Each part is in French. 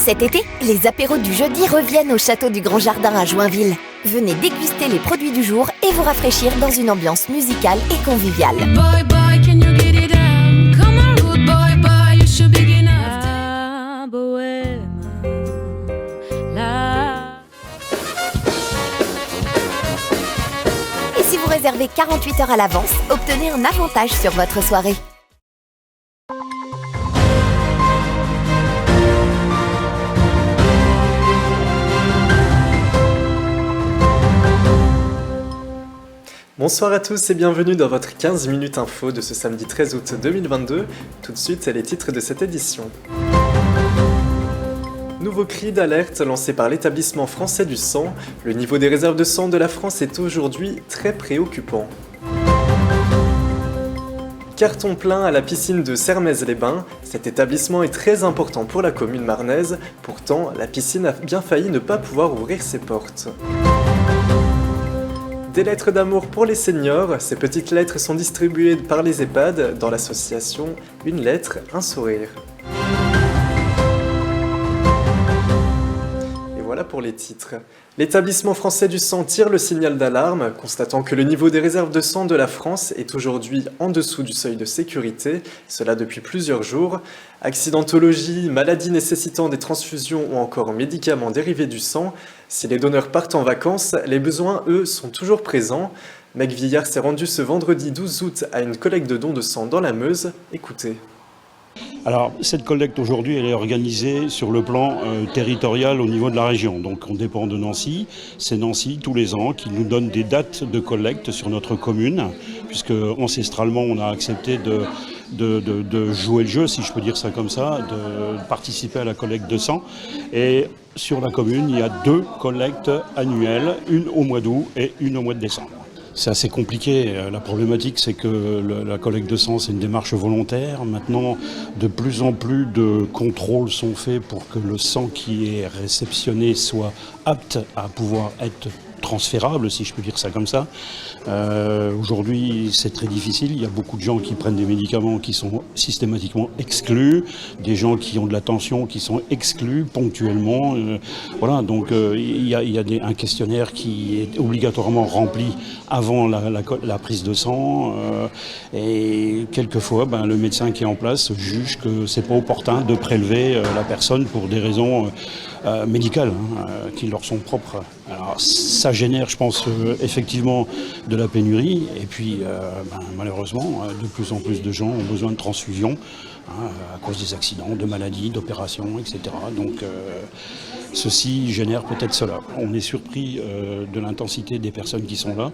Cet été, les apéros du jeudi reviennent au château du Grand Jardin à Joinville. Venez déguster les produits du jour et vous rafraîchir dans une ambiance musicale et conviviale. Boy, boy, can you get it down? Come on, good boy, boy, you should be big enough. La bohème, la... Et si vous réservez 48 heures à l'avance, obtenez un avantage sur votre soirée. Bonsoir à tous et bienvenue dans votre 15 minutes info de ce samedi 13 août 2022. Tout de suite, c'est les titres de cette édition. Nouveau cri d'alerte lancé par l'établissement français du sang. Le niveau des réserves de sang de la France est aujourd'hui très préoccupant. Carton plein à la piscine de Sermaises-les-Bains. Cet établissement est très important pour la commune marnaise. Pourtant, la piscine a bien failli ne pas pouvoir ouvrir ses portes. Des lettres d'amour pour les seniors. Ces petites lettres sont distribuées par les EHPAD dans l'association Une lettre, un sourire. Et voilà pour les titres. L'établissement français du sang tire le signal d'alarme, constatant que le niveau des réserves de sang de la France est aujourd'hui en dessous du seuil de sécurité, cela depuis plusieurs jours. Accidentologie, maladies nécessitant des transfusions ou encore médicaments dérivés du sang, si les donneurs partent en vacances, les besoins, eux, sont toujours présents. Meg Villard s'est rendu ce vendredi 12 août à une collecte de dons de sang dans la Meuse. Écoutez. Alors, cette collecte aujourd'hui, elle est organisée sur le plan territorial au niveau de la région. Donc, on dépend de Nancy. C'est Nancy, tous les ans, qui nous donne des dates de collecte sur notre commune, puisque ancestralement, on a accepté de jouer le jeu, si je peux dire ça comme ça, de participer à la collecte de sang. Et sur la commune, il y a 2 collectes annuelles, une au mois d'août et une au mois de décembre. C'est assez compliqué. La problématique, c'est que la collecte de sang, c'est une démarche volontaire. Maintenant, de plus en plus de contrôles sont faits pour que le sang qui est réceptionné soit apte à pouvoir être transférable, si je peux dire ça comme ça. Aujourd'hui, c'est très difficile. Il y a beaucoup de gens qui prennent des médicaments qui sont systématiquement exclus, des gens qui ont de la tension qui sont exclus ponctuellement. Voilà, donc il y a un questionnaire qui est obligatoirement rempli avant la prise de sang. Et quelquefois, le médecin qui est en place juge que c'est pas opportun de prélever la personne pour des raisons médicales qui leur sont propres. Alors ça génère, je pense, effectivement de la pénurie. Et puis, malheureusement, de plus en plus de gens ont besoin de transfusion à cause des accidents, de maladies, d'opérations, etc. Donc, ceci génère peut-être cela. On est surpris de l'intensité des personnes qui sont là.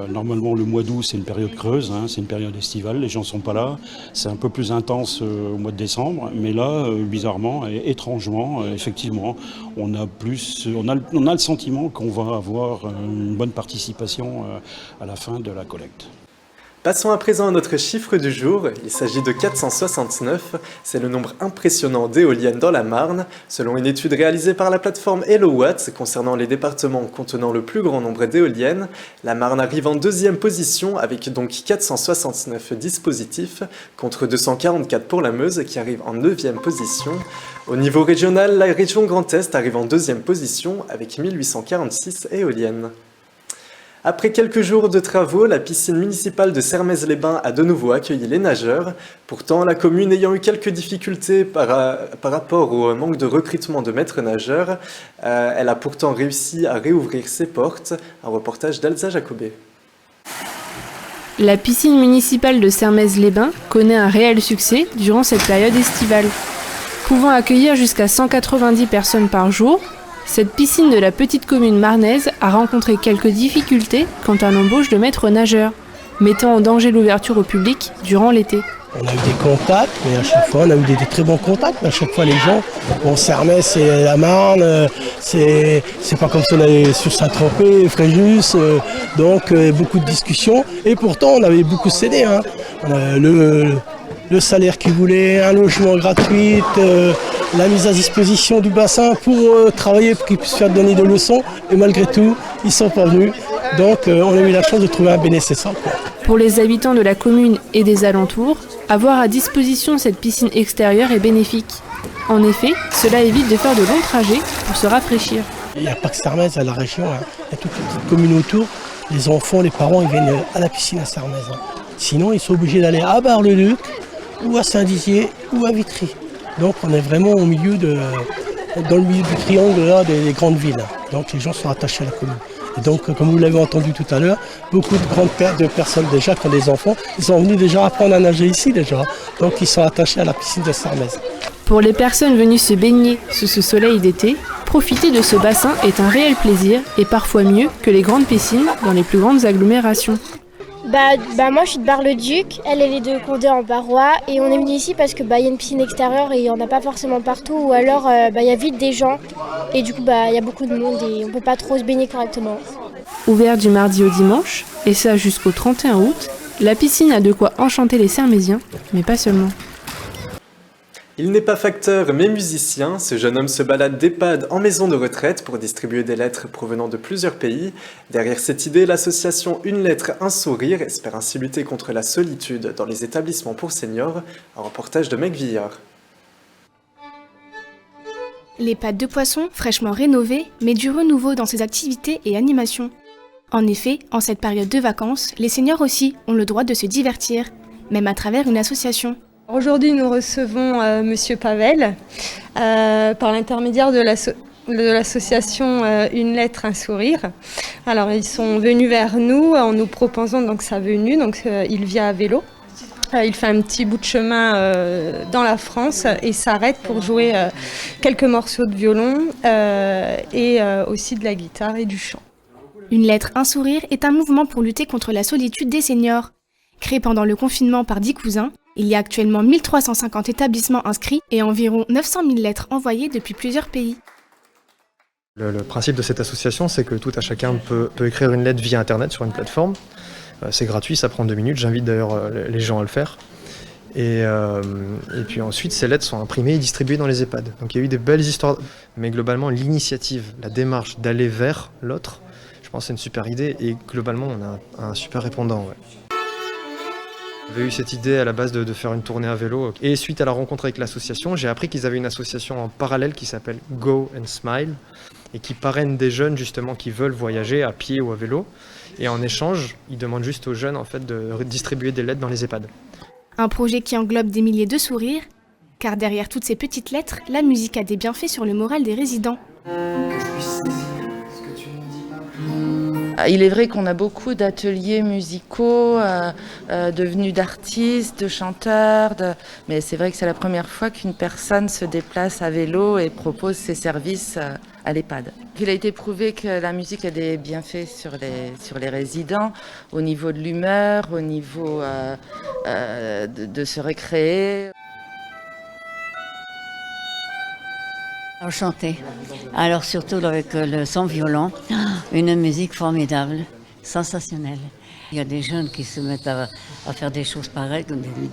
Normalement, le mois d'août, c'est une période creuse, c'est une période estivale, les gens ne sont pas là. C'est un peu plus intense au mois de décembre, mais là, bizarrement et étrangement, effectivement, on a le sentiment qu'on va avoir une bonne participation à la fin de la collecte. Passons à présent à notre chiffre du jour. Il s'agit de 469. C'est le nombre impressionnant d'éoliennes dans la Marne. Selon une étude réalisée par la plateforme HelloWatt concernant les départements contenant le plus grand nombre d'éoliennes, la Marne arrive en 2e position avec donc 469 dispositifs contre 244 pour la Meuse qui arrive en 9e position. Au niveau régional, la région Grand Est arrive en 2e position avec 1846 éoliennes. Après quelques jours de travaux, la piscine municipale de Sermaises-les-Bains a de nouveau accueilli les nageurs. Pourtant, la commune ayant eu quelques difficultés par rapport au manque de recrutement de maîtres nageurs, elle a pourtant réussi à réouvrir ses portes. Un reportage d'Elsa Jacobet. La piscine municipale de Sermaises-les-Bains connaît un réel succès durant cette période estivale. Pouvant accueillir jusqu'à 190 personnes par jour, cette piscine de la petite commune marnaise a rencontré quelques difficultés quant à l'embauche de maîtres nageurs, mettant en danger l'ouverture au public durant l'été. On a eu des contacts, mais à chaque fois on a eu des très bons contacts. Mais à chaque fois les gens, Sermaises c'est la Marne, c'est pas comme si on allait sur Saint-Tropez, Fréjus, donc beaucoup de discussions. Et pourtant on avait beaucoup cédé. On a le salaire qu'ils voulaient, un logement gratuit, la mise à disposition du bassin pour travailler, pour qu'ils puissent faire donner des leçons. Et malgré tout, ils ne sont pas venus. Donc on a eu la chance de trouver un bénéficiaire. Pour les habitants de la commune et des alentours, avoir à disposition cette piscine extérieure est bénéfique. En effet, cela évite de faire de longs trajets pour se rafraîchir. Il n'y a pas que Sermaises à la région, hein. Il y a toutes les petites communes autour. Les enfants, les parents, ils viennent à la piscine à Sermaises. Hein. Sinon, ils sont obligés d'aller à Bar-le-Duc, ou à Saint-Dizier, ou à Vitry. Donc on est vraiment dans le milieu du triangle là, des grandes villes. Donc les gens sont attachés à la commune. Et donc, comme vous l'avez entendu tout à l'heure, beaucoup de personnes déjà qui ont des enfants, ils sont venus déjà apprendre à nager ici déjà. Donc ils sont attachés à la piscine de Sermaises. Pour les personnes venues se baigner sous ce soleil d'été, profiter de ce bassin est un réel plaisir et parfois mieux que les grandes piscines dans les plus grandes agglomérations. Moi je suis de Bar-le-Duc, elle est de Condé en Barrois et on est venu ici parce que y a une piscine extérieure et il n'y en a pas forcément partout ou alors il y a vite des gens et du coup il y a beaucoup de monde et on ne peut pas trop se baigner correctement. Ouvert du mardi au dimanche, et ça jusqu'au 31 août, la piscine a de quoi enchanter les Sermésiens, mais pas seulement. Il n'est pas facteur mais musicien, ce jeune homme se balade d'EHPAD en maison de retraite pour distribuer des lettres provenant de plusieurs pays. Derrière cette idée, l'association Une lettre, un sourire espère ainsi lutter contre la solitude dans les établissements pour seniors. Un reportage de Meg Villard. L'EHPAD de Poisson, fraîchement rénové, met du renouveau dans ses activités et animations. En effet, en cette période de vacances, les seniors aussi ont le droit de se divertir, même à travers une association. Aujourd'hui, nous recevons Monsieur Pavel par l'intermédiaire de l'association Une lettre, un sourire. Alors, ils sont venus vers nous en nous proposant donc sa venue. Donc, il vient à vélo. Il fait un petit bout de chemin dans la France et s'arrête pour jouer quelques morceaux de violon et aussi de la guitare et du chant. Une lettre, un sourire est un mouvement pour lutter contre la solitude des seniors. Créé pendant le confinement par 10 cousins, il y a actuellement 1350 établissements inscrits et environ 900 000 lettres envoyées depuis plusieurs pays. Le principe de cette association, c'est que tout à chacun peut écrire une lettre via Internet sur une plateforme. C'est gratuit, ça prend 2 minutes, j'invite d'ailleurs les gens à le faire. Et puis ensuite, ces lettres sont imprimées et distribuées dans les EHPAD. Donc il y a eu des belles histoires, mais globalement, l'initiative, la démarche d'aller vers l'autre, je pense que c'est une super idée et globalement, on a un super répondant. Ouais. J'avais eu cette idée à la base de faire une tournée à vélo. Et suite à la rencontre avec l'association, j'ai appris qu'ils avaient une association en parallèle qui s'appelle Go and Smile et qui parraine des jeunes justement qui veulent voyager à pied ou à vélo. Et en échange, ils demandent juste aux jeunes en fait, de distribuer des lettres dans les EHPAD. Un projet qui englobe des milliers de sourires, car derrière toutes ces petites lettres, la musique a des bienfaits sur le moral des résidents. Il est vrai qu'on a beaucoup d'ateliers musicaux, devenus d'artistes, de chanteurs, mais c'est vrai que c'est la première fois qu'une personne se déplace à vélo et propose ses services à l'EHPAD. Il a été prouvé que la musique a des bienfaits sur les résidents, au niveau de l'humeur, au niveau de se récréer. Chanter. Alors surtout avec le son violon, une musique formidable, sensationnelle. Il y a des jeunes qui se mettent à faire des choses pareilles,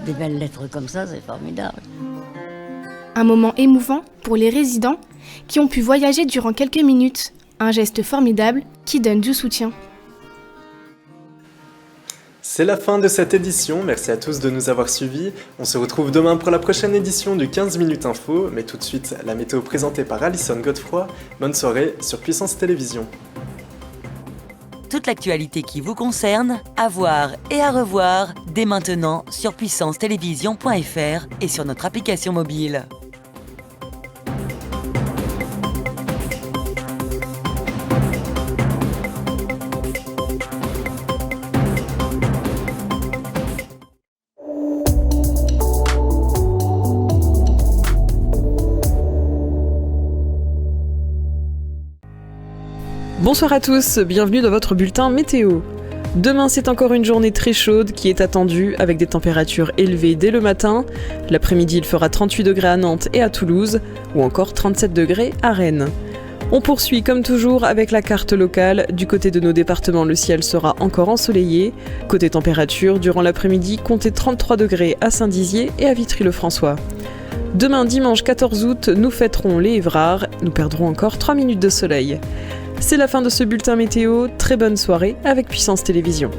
des belles lettres comme ça, c'est formidable. Un moment émouvant pour les résidents qui ont pu voyager durant quelques minutes. Un geste formidable qui donne du soutien. C'est la fin de cette édition, merci à tous de nous avoir suivis. On se retrouve demain pour la prochaine édition du 15 minutes info, mais tout de suite la météo présentée par Alison Godefroy. Bonne soirée sur Puissance Télévision. Toute l'actualité qui vous concerne, à voir et à revoir dès maintenant sur puissancetélévision.fr et sur notre application mobile. Bonsoir à tous, bienvenue dans votre bulletin météo. Demain, c'est encore une journée très chaude qui est attendue avec des températures élevées dès le matin. L'après-midi, il fera 38 degrés à Nantes et à Toulouse ou encore 37 degrés à Rennes. On poursuit comme toujours avec la carte locale. Du côté de nos départements, le ciel sera encore ensoleillé. Côté température, durant l'après-midi, comptez 33 degrés à Saint-Dizier et à Vitry-le-François. Demain, dimanche 14 août, nous fêterons les Évrards. Nous perdrons encore 3 minutes de soleil. C'est la fin de ce bulletin météo, très bonne soirée avec Puissance Télévision.